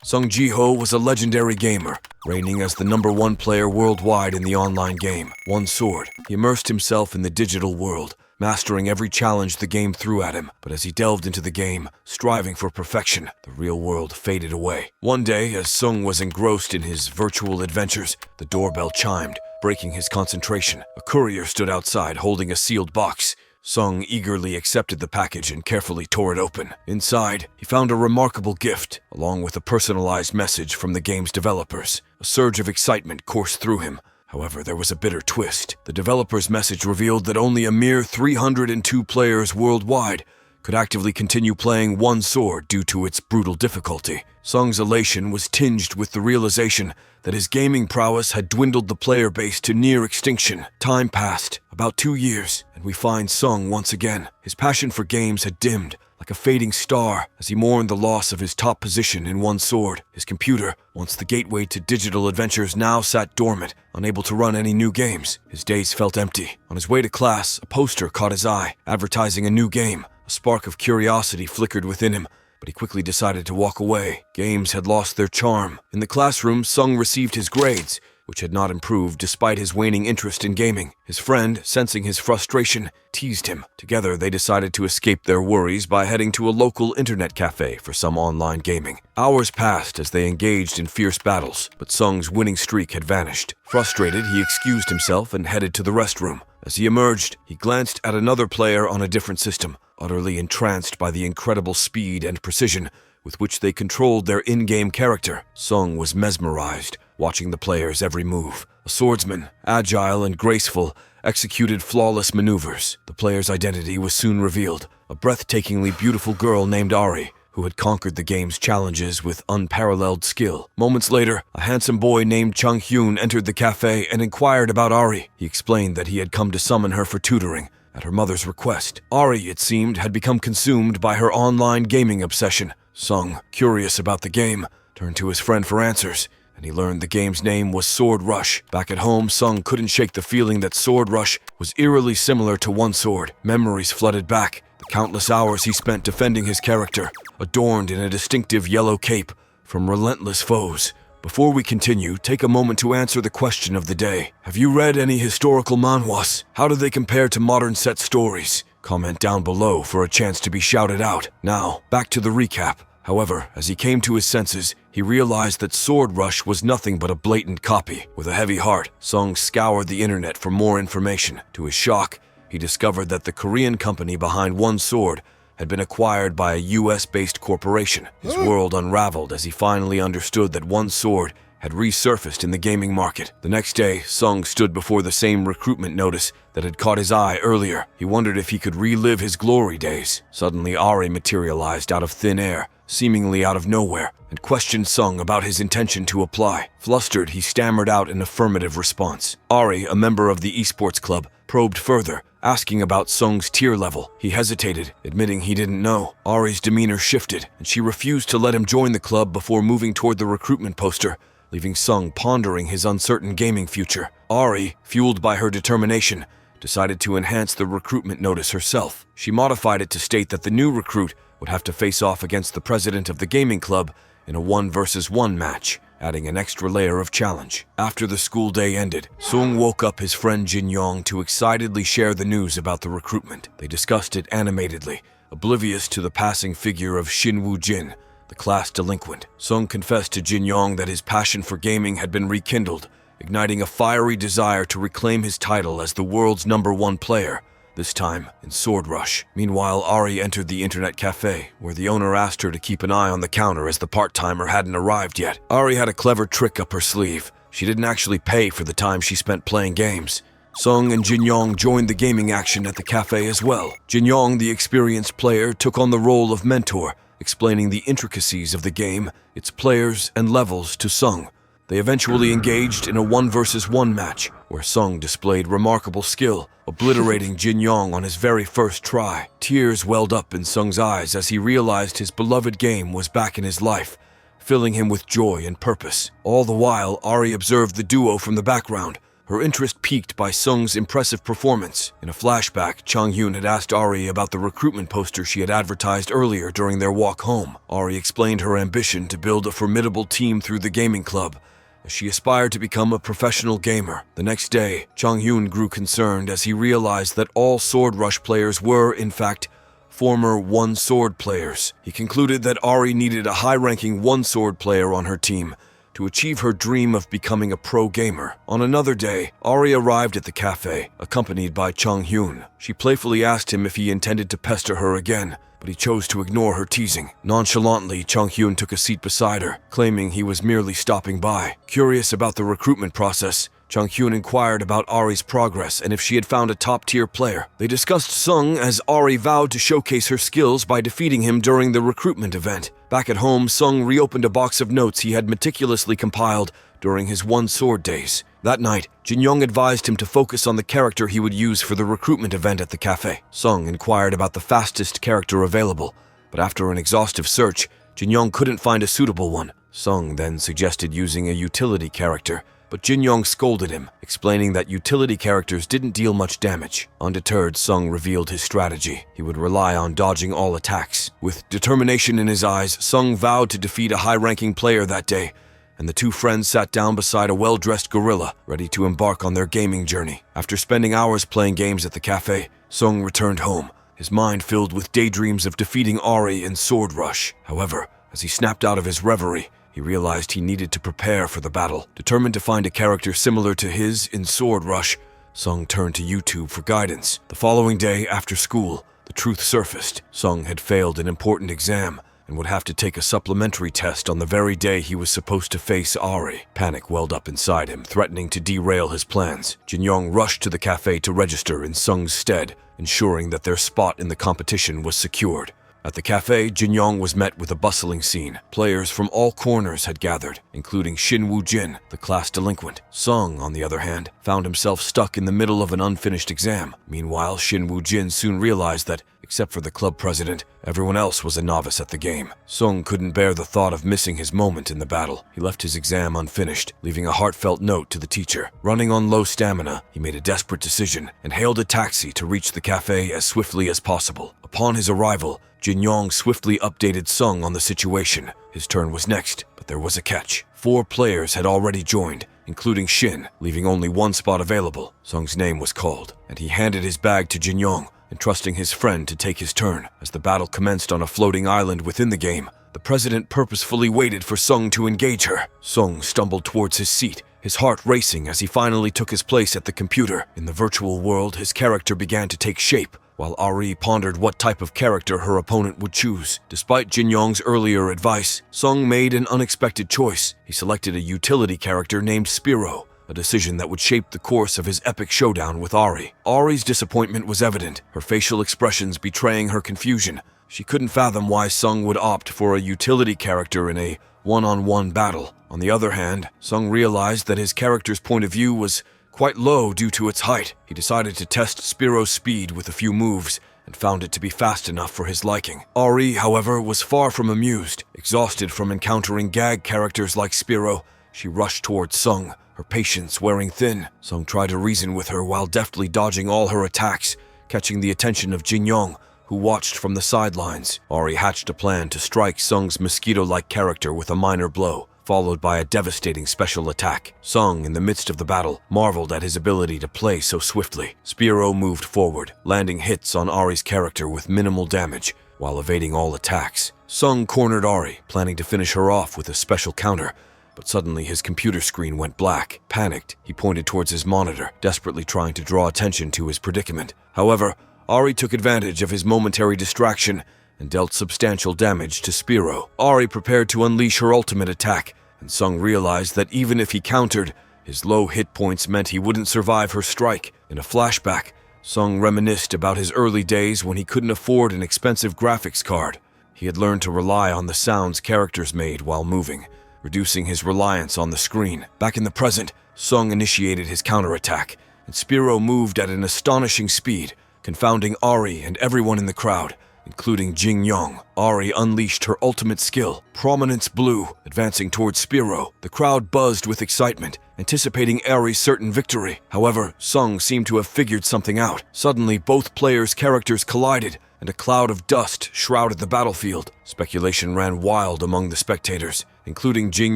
Sung Ji-ho was a legendary gamer, reigning as the #1 player worldwide in the online game, One Sword. He immersed himself in the digital world, mastering every challenge the game threw at him. But as he delved into the game, striving for perfection, the real world faded away. One day, as Sung was engrossed in his virtual adventures, the doorbell chimed, breaking his concentration. A courier stood outside holding a sealed box. Sung eagerly accepted the package and carefully tore it open. Inside, he found a remarkable gift, along with a personalized message from the game's developers. A surge of excitement coursed through him. However, there was a bitter twist. The developer's message revealed that only a mere 302 players worldwide could actively continue playing One Sword due to its brutal difficulty. Sung's elation was tinged with the realization that his gaming prowess had dwindled the player base to near extinction. Time passed, about 2 years, and we find Sung once again. His passion for games had dimmed, like a fading star, as he mourned the loss of his top position in One Sword. His computer, once the gateway to digital adventures, now sat dormant, unable to run any new games. His days felt empty. On his way to class, a poster caught his eye, advertising a new game. A spark of curiosity flickered within him, but he quickly decided to walk away. Games had lost their charm. In the classroom, Sung received his grades, which had not improved despite his waning interest in gaming. His friend, sensing his frustration, teased him. Together, they decided to escape their worries by heading to a local internet cafe for some online gaming. Hours passed as they engaged in fierce battles, but Sung's winning streak had vanished. Frustrated, he excused himself and headed to the restroom. As he emerged, he glanced at another player on a different system, utterly entranced by the incredible speed and precision with which they controlled their in-game character. Sung was mesmerized, watching the player's every move. A swordsman, agile and graceful, executed flawless maneuvers. The player's identity was soon revealed, a breathtakingly beautiful girl named Ari, who had conquered the game's challenges with unparalleled skill. Moments later, a handsome boy named Chung Hyun entered the cafe and inquired about Ari. He explained that he had come to summon her for tutoring, at her mother's request. Ari, it seemed, had become consumed by her online gaming obsession. Sung, curious about the game, turned to his friend for answers, and he learned the game's name was Sword Rush. Back at home, Sung couldn't shake the feeling that Sword Rush was eerily similar to One Sword. Memories flooded back, the countless hours he spent defending his character, adorned in a distinctive yellow cape, from relentless foes. Before we continue, take a moment to answer the question of the day. Have you read any historical manhwas? How do they compare to modern set stories? Comment down below for a chance to be shouted out. Now, back to the recap. However, as he came to his senses, he realized that Sword Rush was nothing but a blatant copy. With a heavy heart, Sung scoured the internet for more information. To his shock, he discovered that the Korean company behind One Sword had been acquired by a US-based corporation. His world unraveled as he finally understood that One Sword had resurfaced in the gaming market. The next day, Sung stood before the same recruitment notice that had caught his eye earlier. He wondered if he could relive his glory days. Suddenly, Ari materialized out of thin air, seemingly out of nowhere, and questioned Sung about his intention to apply. Flustered, he stammered out an affirmative response. Ari, a member of the esports club, probed further, asking about Sung's tier level. He hesitated, admitting he didn't know. Ari's demeanor shifted, and she refused to let him join the club before moving toward the recruitment poster, leaving Sung pondering his uncertain gaming future. Ari, fueled by her determination, decided to enhance the recruitment notice herself. She modified it to state that the new recruit would have to face off against the president of the gaming club in a 1-versus-1 match, adding an extra layer of challenge. After the school day ended, Sung woke up his friend Jin Yong to excitedly share the news about the recruitment. They discussed it animatedly, oblivious to the passing figure of Shin Woo Jin, the class delinquent. Sung confessed to Jin Yong that his passion for gaming had been rekindled, igniting a fiery desire to reclaim his title as the world's #1 player, this time in Sword Rush. Meanwhile, Ari entered the internet cafe, where the owner asked her to keep an eye on the counter as the part-timer hadn't arrived yet. Ari had a clever trick up her sleeve. She didn't actually pay for the time she spent playing games. Sung and Jin Yong joined the gaming action at the cafe as well. Jin Yong, the experienced player, took on the role of mentor, explaining the intricacies of the game, its players, and levels to Sung. They eventually engaged in a 1-versus-1 match, where Sung displayed remarkable skill, obliterating Jin Yong on his very first try. Tears welled up in Sung's eyes as he realized his beloved game was back in his life, filling him with joy and purpose. All the while, Ari observed the duo from the background, her interest piqued by Sung's impressive performance. In a flashback, Chang-hyun had asked Ari about the recruitment poster she had advertised earlier during their walk home. Ari explained her ambition to build a formidable team through the gaming club, as she aspired to become a professional gamer. The next day, Chang-hyun grew concerned as he realized that all Sword Rush players were, in fact, former One Sword players. He concluded that Ari needed a high-ranking One Sword player on her team to achieve her dream of becoming a pro gamer. On another day, Ari arrived at the cafe, accompanied by Chang-hyun. She playfully asked him if he intended to pester her again, but he chose to ignore her teasing. Nonchalantly, Chang-hyun took a seat beside her, claiming he was merely stopping by. Curious about the recruitment process, Chang-hyun inquired about Ari's progress and if she had found a top-tier player. They discussed Sung as Ari vowed to showcase her skills by defeating him during the recruitment event. Back at home, Sung reopened a box of notes he had meticulously compiled during his One Sword days. That night, Jin-young advised him to focus on the character he would use for the recruitment event at the cafe. Sung inquired about the fastest character available, but after an exhaustive search, Jin-young couldn't find a suitable one. Sung then suggested using a utility character, but Jin-young scolded him, explaining that utility characters didn't deal much damage. Undeterred, Sung revealed his strategy. He would rely on dodging all attacks. With determination in his eyes, Sung vowed to defeat a high-ranking player that day, and the two friends sat down beside a well-dressed gorilla, ready to embark on their gaming journey. After spending hours playing games at the cafe, Sung returned home, his mind filled with daydreams of defeating Ari in Sword Rush. However, as he snapped out of his reverie, he realized he needed to prepare for the battle. Determined to find a character similar to his in Sword Rush, Sung turned to YouTube for guidance. The following day, after school, the truth surfaced. Sung had failed an important exam and would have to take a supplementary test on the very day he was supposed to face Ari. Panic welled up inside him, threatening to derail his plans. Jin-young rushed to the cafe to register in Sung's stead, ensuring that their spot in the competition was secured. At the cafe, Jin-young was met with a bustling scene. Players from all corners had gathered, including Shin Woo-jin, the class delinquent. Sung, on the other hand, found himself stuck in the middle of an unfinished exam. Meanwhile, Shin Woo-jin soon realized that, except for the club president, everyone else was a novice at the game. Sung couldn't bear the thought of missing his moment in the battle. He left his exam unfinished, leaving a heartfelt note to the teacher. Running on low stamina, he made a desperate decision and hailed a taxi to reach the cafe as swiftly as possible. Upon his arrival, Jin-young swiftly updated Sung on the situation. His turn was next, but there was a catch. 4 players had already joined, including Shin, leaving only one spot available. Sung's name was called, and he handed his bag to Jin-young, entrusting his friend to take his turn. As the battle commenced on a floating island within the game, the president purposefully waited for Sung to engage her. Sung stumbled towards his seat, his heart racing as he finally took his place at the computer. In the virtual world, his character began to take shape, while Ari pondered what type of character her opponent would choose. Despite Jin-young's earlier advice, Sung made an unexpected choice. He selected a utility character named Spiro, a decision that would shape the course of his epic showdown with Ari. Ari's disappointment was evident, her facial expressions betraying her confusion. She couldn't fathom why Sung would opt for a utility character in a one-on-one battle. On the other hand, Sung realized that his character's point of view was quite low due to its height. He decided to test Spiro's speed with a few moves and found it to be fast enough for his liking. Ari, however, was far from amused. Exhausted from encountering gag characters like Spiro, she rushed towards Sung, her patience wearing thin. Sung tried to reason with her while deftly dodging all her attacks, catching the attention of Jin-young, who watched from the sidelines. Ari hatched a plan to strike Sung's mosquito-like character with a minor blow, followed by a devastating special attack. Sung, in the midst of the battle, marveled at his ability to play so swiftly. Spiro moved forward, landing hits on Ari's character with minimal damage, while evading all attacks. Sung cornered Ari, planning to finish her off with a special counter, but suddenly his computer screen went black. Panicked, he pointed towards his monitor, desperately trying to draw attention to his predicament. However, Ari took advantage of his momentary distraction and dealt substantial damage to Spiro. Ari prepared to unleash her ultimate attack, and Sung realized that even if he countered, his low hit points meant he wouldn't survive her strike. In a flashback, Sung reminisced about his early days when he couldn't afford an expensive graphics card. He had learned to rely on the sounds characters made while moving, reducing his reliance on the screen. Back in the present, Sung initiated his counterattack, and Spiro moved at an astonishing speed, confounding Ari and everyone in the crowd. including Jin Young. Ari unleashed her ultimate skill, Prominence Blue, advancing towards Spiro. The crowd buzzed with excitement, anticipating Ari's certain victory. However, Sung seemed to have figured something out. Suddenly, both players' characters collided, and a cloud of dust shrouded the battlefield. Speculation ran wild among the spectators, including Jin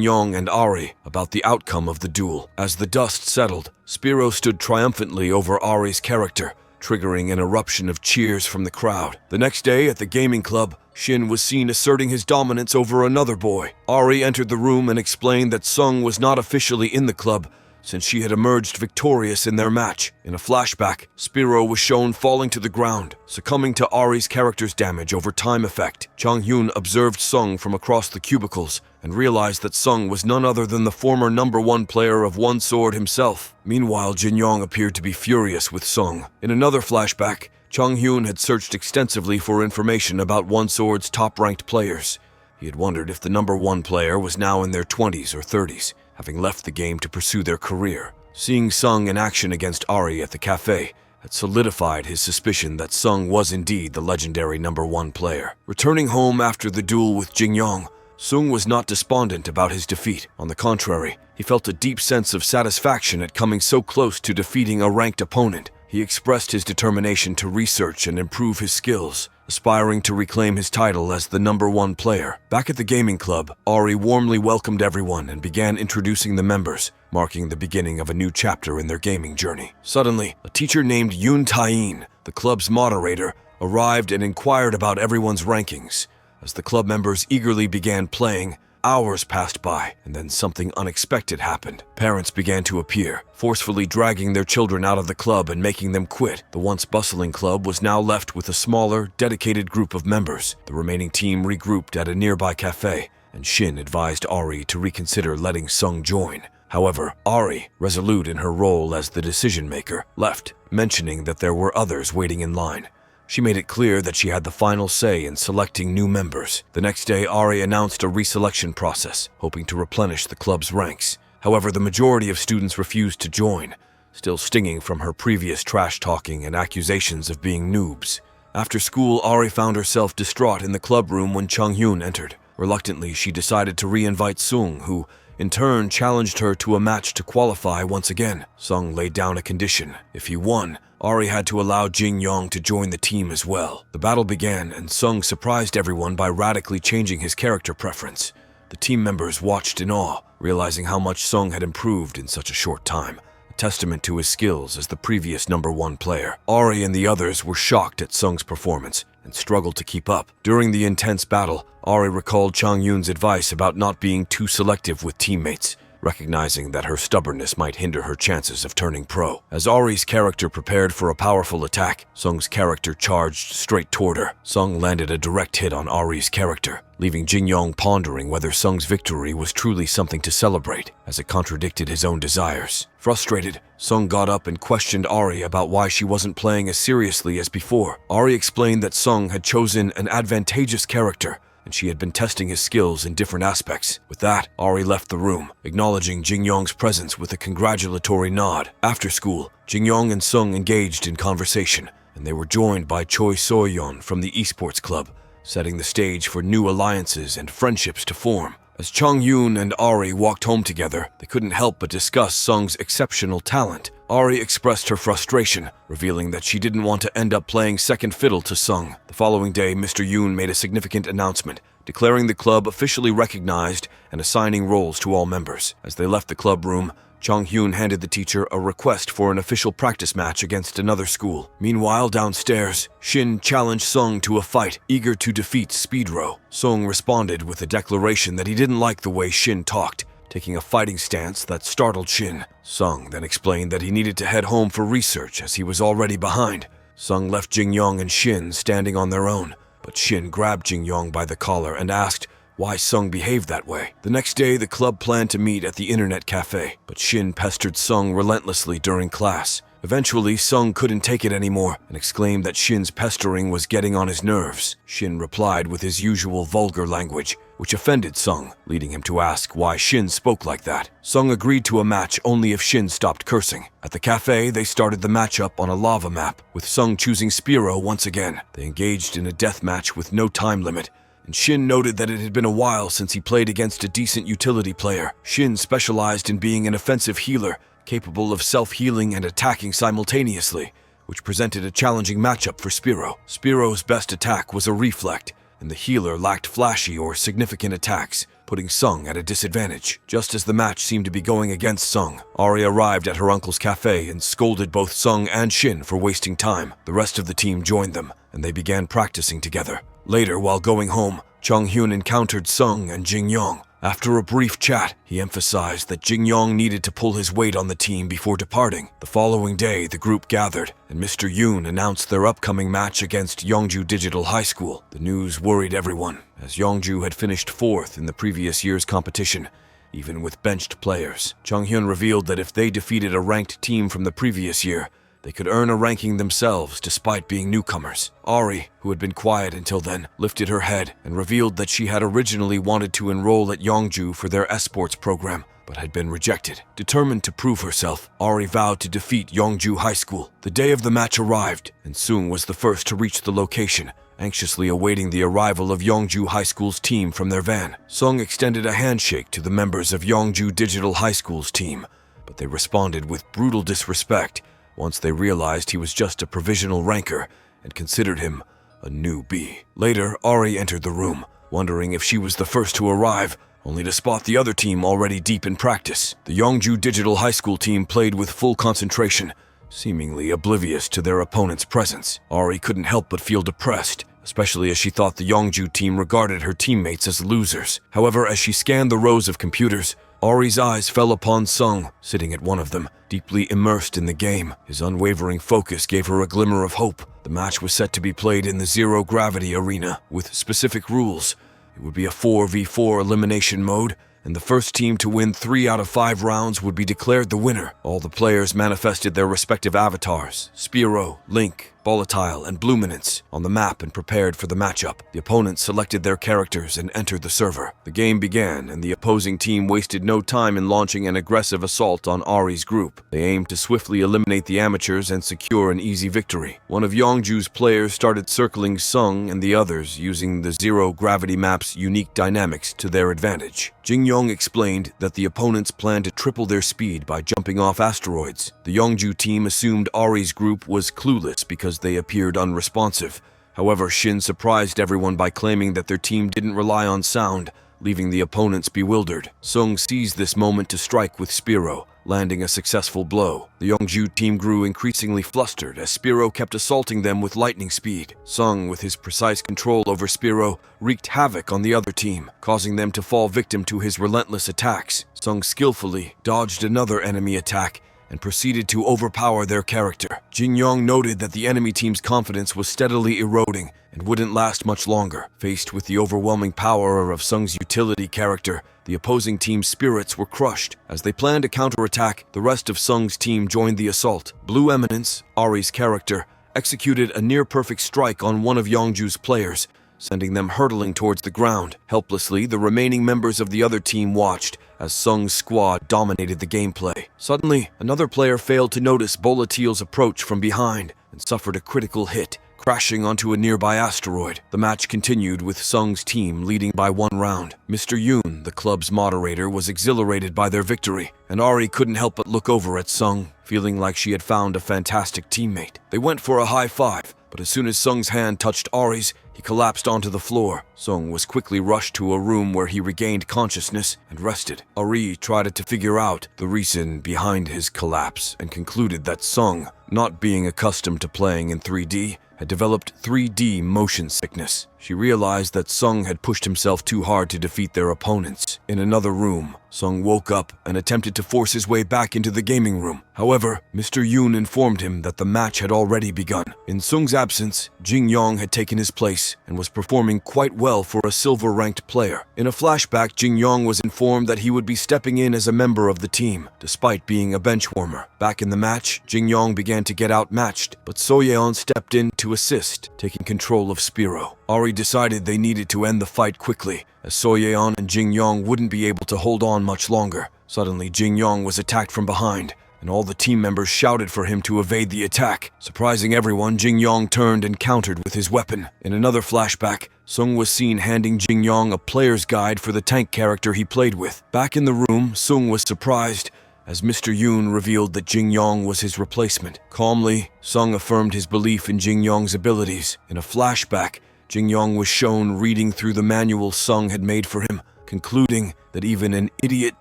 Young and Ari, about the outcome of the duel. As the dust settled, Spiro stood triumphantly over Ari's character, triggering an eruption of cheers from the crowd. The next day at the gaming club, Shin was seen asserting his dominance over another boy. Ari entered the room and explained that Sung was not officially in the club, since she had emerged victorious in their match. In a flashback, Spiro was shown falling to the ground, succumbing to Ari's character's damage over time effect. Chang-hyun observed Sung from across the cubicles and realized that Sung was none other than the former #1 player of One Sword himself. Meanwhile, Jin Young appeared to be furious with Sung. In another flashback, Chang-hyun had searched extensively for information about One Sword's top-ranked players. He had wondered if the #1 player was now in their 20s or 30s, having left the game to pursue their career. Seeing Sung in action against Ari at the cafe had solidified his suspicion that Sung was indeed the legendary #1 player. Returning home after the duel with Jin Young, Sung was not despondent about his defeat. On the contrary, he felt a deep sense of satisfaction at coming so close to defeating a ranked opponent. He expressed his determination to research and improve his skills, aspiring to reclaim his title as the #1 player. Back at the gaming club, Ari warmly welcomed everyone and began introducing the members, marking the beginning of a new chapter in their gaming journey. Suddenly, a teacher named Yoon Tae-in, the club's moderator, arrived and inquired about everyone's rankings. As the club members eagerly began playing, hours passed by, and then something unexpected happened. Parents began to appear, forcefully dragging their children out of the club and making them quit. The once bustling club was now left with a smaller, dedicated group of members. The remaining team regrouped at a nearby cafe, and Shin advised Ari to reconsider letting Sung join. However, Ari, resolute in her role as the decision-maker, left, mentioning that there were others waiting in line. She made it clear that she had the final say in selecting new members. The next day, Ari announced a reselection process, hoping to replenish the club's ranks. However, the majority of students refused to join, still stinging from her previous trash-talking and accusations of being noobs. After school, Ari found herself distraught in the club room when Chang-hyun entered. Reluctantly, she decided to re-invite Sung, who, in turn, challenged her to a match to qualify once again. Sung laid down a condition. If he won, Ari had to allow Jin Young to join the team as well. The battle began, and Sung surprised everyone by radically changing his character preference. The team members watched in awe, realizing how much Sung had improved in such a short time, a testament to his skills as the previous #1 player. Ari and the others were shocked at Sung's performance and struggled to keep up. During the intense battle, Ari recalled Chang-hyun's advice about not being too selective with teammates, recognizing that her stubbornness might hinder her chances of turning pro. As Ari's character prepared for a powerful attack, Sung's character charged straight toward her. Sung landed a direct hit on Ari's character, leaving Jin Young pondering whether Sung's victory was truly something to celebrate, as it contradicted his own desires. Frustrated, Sung got up and questioned Ari about why she wasn't playing as seriously as before. Ari explained that Sung had chosen an advantageous character, and she had been testing his skills in different aspects. With that, Ari left the room, acknowledging Jin Young's presence with a congratulatory nod. After school, Jin Young and Sung engaged in conversation, and they were joined by Choi So-yeon from the esports club, setting the stage for new alliances and friendships to form. As Chang-hyun and Ari walked home together, they couldn't help but discuss Sung's exceptional talent. Ari expressed her frustration, revealing that she didn't want to end up playing second fiddle to Sung. The following day, Mr. Yoon made a significant announcement, declaring the club officially recognized and assigning roles to all members. As they left the club room, Chang-hyun handed the teacher a request for an official practice match against another school. Meanwhile, downstairs, Shin challenged Sung to a fight, eager to defeat Speedro. Sung responded with a declaration that he didn't like the way Shin talked, taking a fighting stance that startled Shin. Sung then explained that he needed to head home for research as he was already behind. Sung left Jin Young and Shin standing on their own, but Shin grabbed Jin Young by the collar and asked why Sung behaved that way. The next day, the club planned to meet at the internet cafe, but Shin pestered Sung relentlessly during class. Eventually, Sung couldn't take it anymore and exclaimed that Shin's pestering was getting on his nerves. Shin replied with his usual vulgar language, which offended Sung, leading him to ask why Shin spoke like that. Sung agreed to a match only if Shin stopped cursing. At the cafe, they started the matchup on a lava map, with Sung choosing Spiro once again. They engaged in a death match with no time limit, and Shin noted that it had been a while since he played against a decent utility player. Shin specialized in being an offensive healer, capable of self-healing and attacking simultaneously, which presented a challenging matchup for Spiro. Spiro's best attack was a reflect, and the healer lacked flashy or significant attacks, putting Sung at a disadvantage. Just as the match seemed to be going against Sung, Ari arrived at her uncle's cafe and scolded both Sung and Shin for wasting time. The rest of the team joined them, and they began practicing together. Later, while going home, Chung-hyun encountered Sung and Jin-young. After a brief chat, he emphasized that Jin-young needed to pull his weight on the team before departing. The following day, the group gathered, and Mr. Yoon announced their upcoming match against Yongju Digital High School. The news worried everyone, as Yongju had finished 4th in the previous year's competition, even with benched players. Chung-hyun revealed that if they defeated a ranked team from the previous year, they could earn a ranking themselves despite being newcomers. Ari, who had been quiet until then, lifted her head and revealed that she had originally wanted to enroll at Yongju for their esports program, but had been rejected. Determined to prove herself, Ari vowed to defeat Yongju High School. The day of the match arrived, and Sung was the first to reach the location, anxiously awaiting the arrival of Yongju High School's team from their van. Sung extended a handshake to the members of Yongju Digital High School's team, but they responded with brutal disrespect once they realized he was just a provisional ranker and considered him a newbie. Later, Ari entered the room, wondering if she was the first to arrive, only to spot the other team already deep in practice. The Yongju Digital High School team played with full concentration, seemingly oblivious to their opponent's presence. Ari couldn't help but feel depressed, especially as she thought the Yongju team regarded her teammates as losers. However, as she scanned the rows of computers, Ari's eyes fell upon Sung, sitting at one of them, deeply immersed in the game. His unwavering focus gave her a glimmer of hope. The match was set to be played in the zero-gravity arena, with specific rules. It would be a 4v4 elimination mode, and the first team to win 3 out of 5 rounds would be declared the winner. All the players manifested their respective avatars, Spiro, Link, Volatile, and Bluminance, on the map and prepared for the matchup. The opponents selected their characters and entered the server. The game began, and the opposing team wasted no time in launching an aggressive assault on Ari's group. They aimed to swiftly eliminate the amateurs and secure an easy victory. One of Yongju's players started circling Sung and the others, using the zero-gravity map's unique dynamics to their advantage. Jin-young explained that the opponents planned to triple their speed by jumping off asteroids. The Yongju team assumed Ari's group was clueless because they appeared unresponsive. However, Shin surprised everyone by claiming that their team didn't rely on sound, leaving the opponents bewildered. Sung seized this moment to strike with Spiro, landing a successful blow. The Yongju team grew increasingly flustered as Spiro kept assaulting them with lightning speed. Sung, with his precise control over Spiro, wreaked havoc on the other team, causing them to fall victim to his relentless attacks. Sung skillfully dodged another enemy attack and proceeded to overpower their character. Jin-young noted that the enemy team's confidence was steadily eroding and wouldn't last much longer. Faced with the overwhelming power of Sung's utility character, the opposing team's spirits were crushed. As they planned a counterattack, the rest of Sung's team joined the assault. Blue Eminence, Ari's character, executed a near-perfect strike on one of Yongju's players, sending them hurtling towards the ground. Helplessly, the remaining members of the other team watched as Sung's squad dominated the gameplay. Suddenly, another player failed to notice Volatile's approach from behind and suffered a critical hit, crashing onto a nearby asteroid. The match continued with Sung's team leading by 1 round. Mr. Yoon, the club's moderator, was exhilarated by their victory, and Ari couldn't help but look over at Sung, feeling like she had found a fantastic teammate. They went for a high five, but as soon as Sung's hand touched Ari's, he collapsed onto the floor. Sung was quickly rushed to a room where he regained consciousness and rested. Ari tried to figure out the reason behind his collapse and concluded that Sung, not being accustomed to playing in 3D, had developed 3D motion sickness. She realized that Sung had pushed himself too hard to defeat their opponents. In another room, Sung woke up and attempted to force his way back into the gaming room. However, Mr. Yoon informed him that the match had already begun. In Sung's absence, Jin-young had taken his place and was performing quite well for a silver-ranked player. In a flashback, Jin-young was informed that he would be stepping in as a member of the team, despite being a benchwarmer. Back in the match, Jin-young began to get outmatched, but So-yeon stepped in to assist, taking control of Spiro. Ari decided they needed to end the fight quickly, as Soyeon and Jin Yong wouldn't be able to hold on much longer. Suddenly, Jin Yong was attacked from behind, and all the team members shouted for him to evade the attack. Surprising everyone, Jin Yong turned and countered with his weapon. In another flashback, Sung was seen handing Jin Yong a player's guide for the tank character he played with. Back in the room, Sung was surprised as Mr. Yoon revealed that Jin Yong was his replacement. Calmly, Sung affirmed his belief in Jin Yong's abilities. In a flashback, Jin Yong was shown reading through the manual Sung had made for him, concluding that even an idiot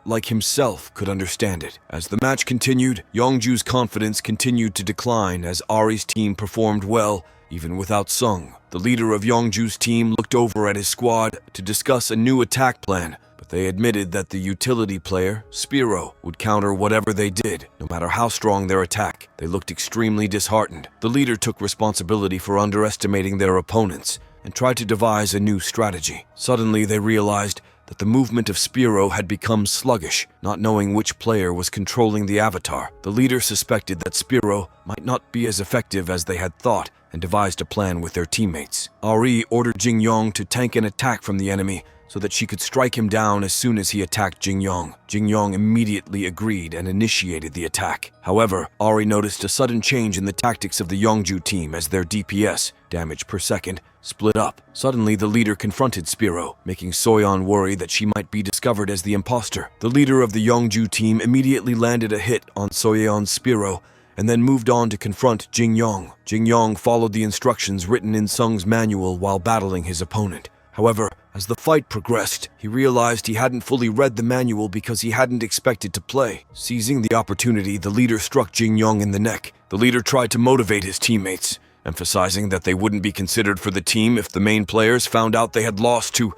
like himself could understand it. As the match continued, Yongju's confidence continued to decline as Ari's team performed well, even without Sung. The leader of Yongju's team looked over at his squad to discuss a new attack plan, but they admitted that the utility player, Spiro, would counter whatever they did, no matter how strong their attack. They looked extremely disheartened. The leader took responsibility for underestimating their opponents and tried to devise a new strategy. Suddenly, they realized that the movement of Spiro had become sluggish, not knowing which player was controlling the avatar. The leader suspected that Spiro might not be as effective as they had thought and devised a plan with their teammates. Ari ordered Jin Yong to tank an attack from the enemy so that she could strike him down as soon as he attacked Jin Yong. Jin Yong immediately agreed and initiated the attack. However, Ari noticed a sudden change in the tactics of the Yongju team as their DPS, damage per second, split up. Suddenly, the leader confronted Spiro, making Soyeon worry that she might be discovered as the imposter. The leader of the Yongju team immediately landed a hit on Soyeon's Spiro and then moved on to confront Jin Yong. Jin Yong followed the instructions written in Sung's manual while battling his opponent. However, as the fight progressed, he realized he hadn't fully read the manual because he hadn't expected to play. Seizing the opportunity, the leader struck Jin Yong in the neck. The leader tried to motivate his teammates, emphasizing that they wouldn't be considered for the team if the main players found out they had lost to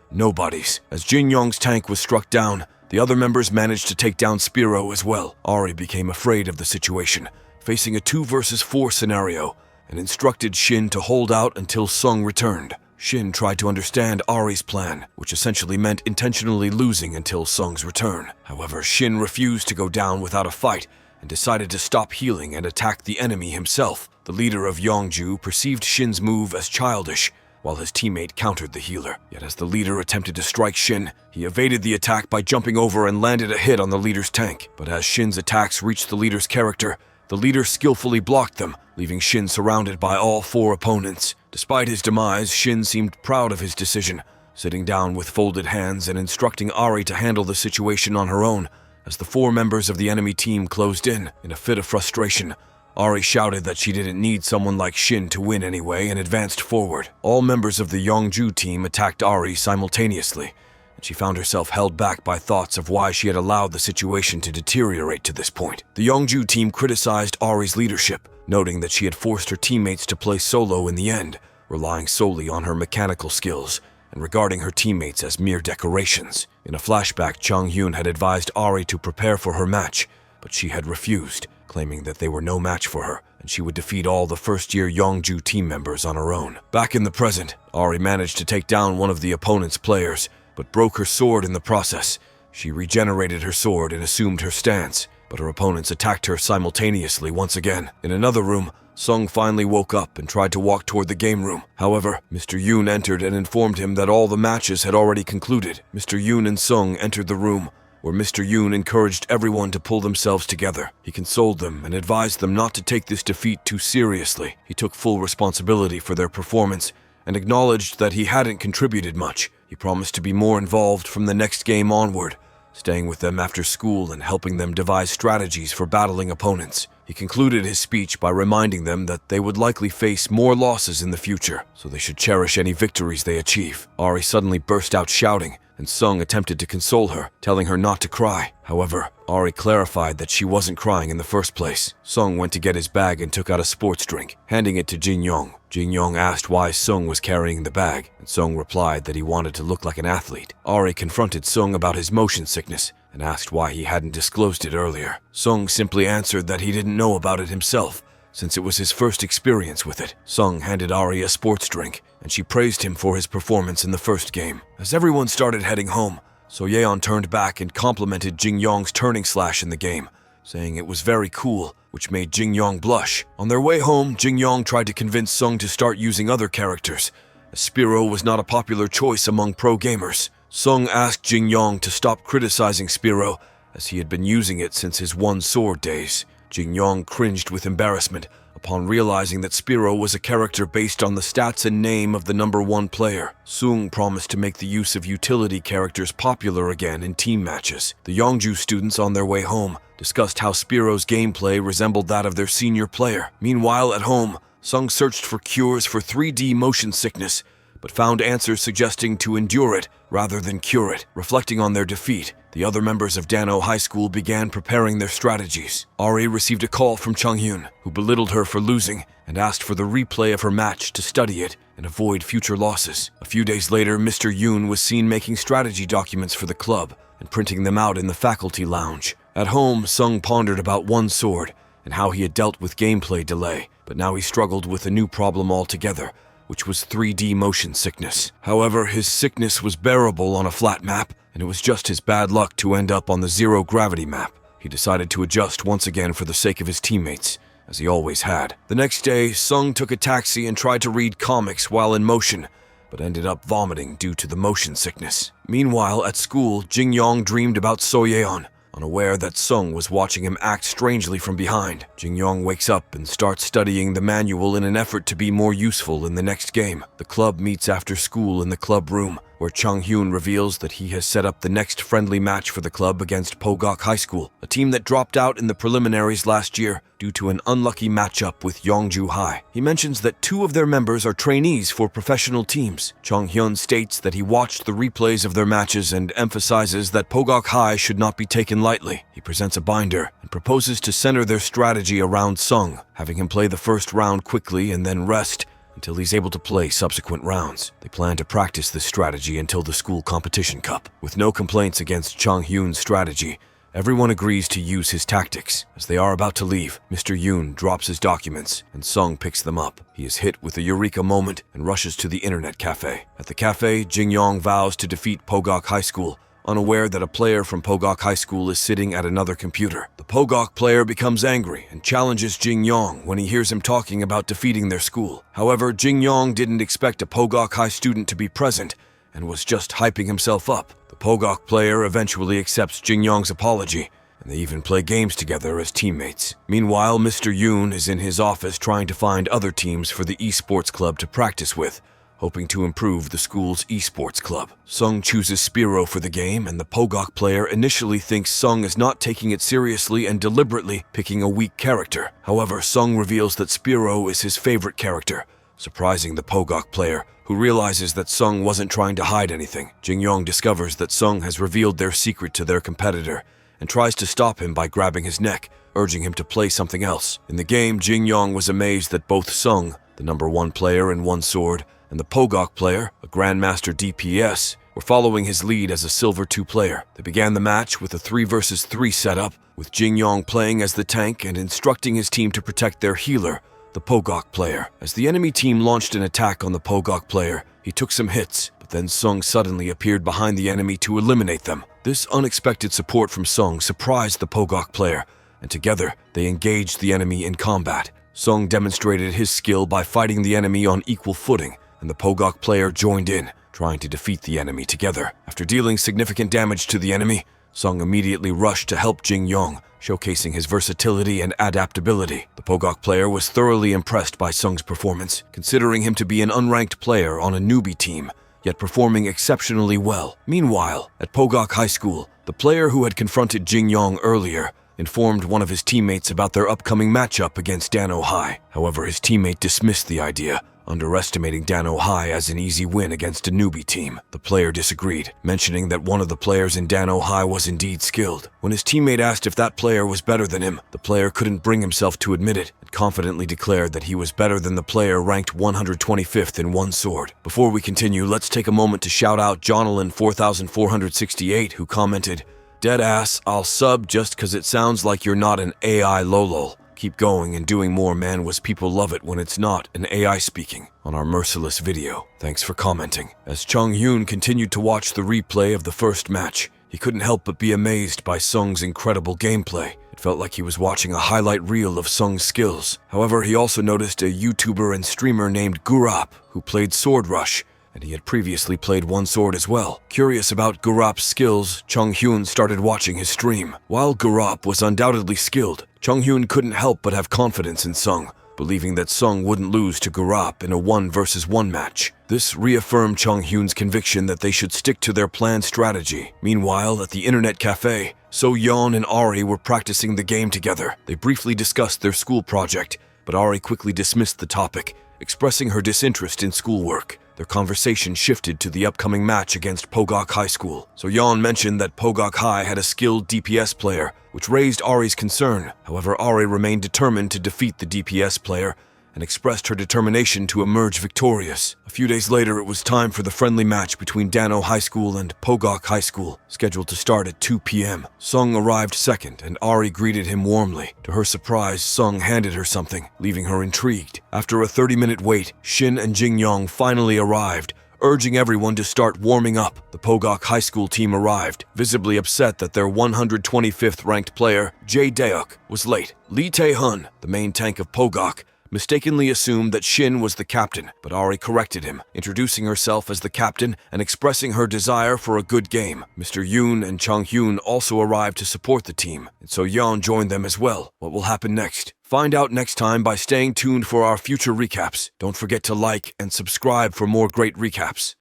nobodies. As Jin Yong's tank was struck down, the other members managed to take down Spiro as well. Ari became afraid of the situation, facing a 2 versus 4 scenario, and instructed Shin to hold out until Sung returned. Shin tried to understand Ari's plan, which essentially meant intentionally losing until Sung's return. However, Shin refused to go down without a fight and decided to stop healing and attack the enemy himself. The leader of Yongju perceived Shin's move as childish, while his teammate countered the healer. Yet as the leader attempted to strike Shin, he evaded the attack by jumping over and landed a hit on the leader's tank. But as Shin's attacks reached the leader's character, the leader skillfully blocked them, leaving Shin surrounded by all 4 opponents. Despite his demise, Shin seemed proud of his decision, sitting down with folded hands and instructing Ari to handle the situation on her own. As the 4 members of the enemy team closed in a fit of frustration, Ari shouted that she didn't need someone like Shin to win anyway and advanced forward. All members of the Yongju team attacked Ari simultaneously, and she found herself held back by thoughts of why she had allowed the situation to deteriorate to this point. The Yongju team criticized Ari's leadership, noting that she had forced her teammates to play solo in the end, relying solely on her mechanical skills and regarding her teammates as mere decorations. In a flashback, Chung Hyun had advised Ari to prepare for her match, but she had refused, claiming that they were no match for her, and she would defeat all the first-year Yongju team members on her own. Back in the present, Ari managed to take down one of the opponent's players, but broke her sword in the process. She regenerated her sword and assumed her stance, but her opponents attacked her simultaneously once again. In another room, Sung finally woke up and tried to walk toward the game room. However, Mr. Yoon entered and informed him that all the matches had already concluded. Mr. Yoon and Sung entered the room, where Mr. Yoon encouraged everyone to pull themselves together. He consoled them and advised them not to take this defeat too seriously. He took full responsibility for their performance and acknowledged that he hadn't contributed much. He promised to be more involved from the next game onward, staying with them after school and helping them devise strategies for battling opponents. He concluded his speech by reminding them that they would likely face more losses in the future, so they should cherish any victories they achieve. Ari suddenly burst out shouting, and Sung attempted to console her, telling her not to cry. However, Ari clarified that she wasn't crying in the first place. Sung went to get his bag and took out a sports drink, handing it to Jin Yong. Jin Yong asked why Sung was carrying the bag, and Sung replied that he wanted to look like an athlete. Ari confronted Sung about his motion sickness and asked why he hadn't disclosed it earlier. Sung simply answered that he didn't know about it himself, since it was his first experience with it. Sung handed Ari a sports drink, and she praised him for his performance in the first game. As everyone started heading home, Soyeon turned back and complimented Jin Yong's turning slash in the game, saying it was very cool, which made Jin Yong blush. On their way home, Jin Yong tried to convince Sung to start using other characters, as Spiro was not a popular choice among pro gamers. Sung asked Jin Yong to stop criticizing Spiro, as he had been using it since his one sword days. Jin Yong cringed with embarrassment upon realizing that Spiro was a character based on the stats and name of the number 1 player. Sung promised to make the use of utility characters popular again in team matches. The Yongju students on their way home discussed how Spiro's gameplay resembled that of their senior player. Meanwhile, at home, Sung searched for cures for 3D motion sickness, but found answers suggesting to endure it rather than cure it. Reflecting on their defeat, the other members of Dano High School began preparing their strategies. Ari received a call from Chung-hyun, who belittled her for losing and asked for the replay of her match to study it and avoid future losses. A few days later, Mr. Yoon was seen making strategy documents for the club and printing them out in the faculty lounge. At home, Sung pondered about one sword and how he had dealt with gameplay delay, but now he struggled with a new problem altogether, which was 3D motion sickness. However, his sickness was bearable on a flat map, and it was just his bad luck to end up on the zero-gravity map. He decided to adjust once again for the sake of his teammates, as he always had. The next day, Sung took a taxi and tried to read comics while in motion, but ended up vomiting due to the motion sickness. Meanwhile, at school, Jin Yong dreamed about Soyeon, unaware that Sung was watching him act strangely from behind. Jin Yong wakes up and starts studying the manual in an effort to be more useful in the next game. The club meets after school in the club room, where Chung-hyun reveals that he has set up the next friendly match for the club against Pogok High School, a team that dropped out in the preliminaries last year due to an unlucky matchup with Yongju High. He mentions that 2 of their members are trainees for professional teams. Chung-hyun states that he watched the replays of their matches and emphasizes that Pogok High should not be taken lightly. He presents a binder and proposes to center their strategy around Sung, having him play the first round quickly and then rest until he's able to play subsequent rounds. They plan to practice this strategy until the school competition cup. With no complaints against Chung-hyun's strategy, everyone agrees to use his tactics. As they are about to leave, Mr. Yoon drops his documents and Sung picks them up. He is hit with a eureka moment and rushes to the internet cafe. At the cafe, Jin Yong vows to defeat Pogok High School, unaware that a player from Pogok High School is sitting at another computer. The Pogok player becomes angry and challenges Jin Yong when he hears him talking about defeating their school. However, Jin Yong didn't expect a Pogok High student to be present and was just hyping himself up. The Pogok player eventually accepts Jin Yong's apology, and they even play games together as teammates. Meanwhile, Mr. Yoon is in his office trying to find other teams for the esports club to practice with, hoping to improve the school's esports club. Sung chooses Spiro for the game, and the Pogok player initially thinks Sung is not taking it seriously and deliberately picking a weak character. However, Sung reveals that Spiro is his favorite character, surprising the Pogok player, who realizes that Sung wasn't trying to hide anything. Jin Yong discovers that Sung has revealed their secret to their competitor, and tries to stop him by grabbing his neck, urging him to play something else. In the game, Jin Yong was amazed that both Sung, the number 1 player in one sword, and the Pogok player, a Grandmaster DPS, were following his lead as a Silver 2 player. They began the match with a 3 versus 3 setup, with Jin Yong playing as the tank and instructing his team to protect their healer, the Pogok player. As the enemy team launched an attack on the Pogok player, he took some hits, but then Sung suddenly appeared behind the enemy to eliminate them. This unexpected support from Sung surprised the Pogok player, and together they engaged the enemy in combat. Sung demonstrated his skill by fighting the enemy on equal footing, and the Pogok player joined in, trying to defeat the enemy together. After dealing significant damage to the enemy, Sung immediately rushed to help Jin Yong, showcasing his versatility and adaptability. The Pogok player was thoroughly impressed by Sung's performance, considering him to be an unranked player on a newbie team, yet performing exceptionally well. Meanwhile, at Pogok High School, the player who had confronted Jin Yong earlier informed one of his teammates about their upcoming matchup against Dano High. However, his teammate dismissed the idea, underestimating Dano High as an easy win against a newbie team. The player disagreed, mentioning that one of the players in Dano High was indeed skilled. When his teammate asked if that player was better than him, the player couldn't bring himself to admit it and confidently declared that he was better than the player ranked 125th in one sword. Before we continue, let's take a moment to shout out Jonalyn4468, who commented, "Deadass, I'll sub just cause it sounds like you're not an AI lolol. Keep going and doing more, man, was people love it when it's not an AI speaking on our merciless video. Thanks for commenting." As Chung-hyun continued to watch the replay of the first match, he couldn't help but be amazed by Sung's incredible gameplay. It felt like he was watching a highlight reel of Sung's skills. However, he also noticed a YouTuber and streamer named Gurap who played Sword Rush, and he had previously played one sword as well. Curious about Gurap's skills, Chung-hyun started watching his stream. While Gurap was undoubtedly skilled, Chung-hyun couldn't help but have confidence in Sung, believing that Sung wouldn't lose to Gurap in a 1-versus-1 match. This reaffirmed Chung-hyun's conviction that they should stick to their planned strategy. Meanwhile, at the internet cafe, So-yeon and Ari were practicing the game together. They briefly discussed their school project, but Ari quickly dismissed the topic, expressing her disinterest in schoolwork. Their conversation shifted to the upcoming match against Pogok High School. So-yeon mentioned that Pogok High had a skilled DPS player, which raised Ari's concern. However, Ari remained determined to defeat the DPS player and expressed her determination to emerge victorious. A few days later, it was time for the friendly match between Dano High School and Pogok High School, scheduled to start at 2 p.m. Sung arrived second, and Ari greeted him warmly. To her surprise, Sung handed her something, leaving her intrigued. After a 30-minute wait, Shin and Jin-young finally arrived, urging everyone to start warming up. The Pogok High School team arrived, visibly upset that their 125th ranked player, Jae Daeuk, was late. Lee Tae-hun, the main tank of Pogok, mistakenly assumed that Shin was the captain, but Ari corrected him, introducing herself as the captain and expressing her desire for a good game. Mr. Yoon and Chung-hyun also arrived to support the team, and So-yeon joined them as well. What will happen next? Find out next time by staying tuned for our future recaps. Don't forget to like and subscribe for more great recaps.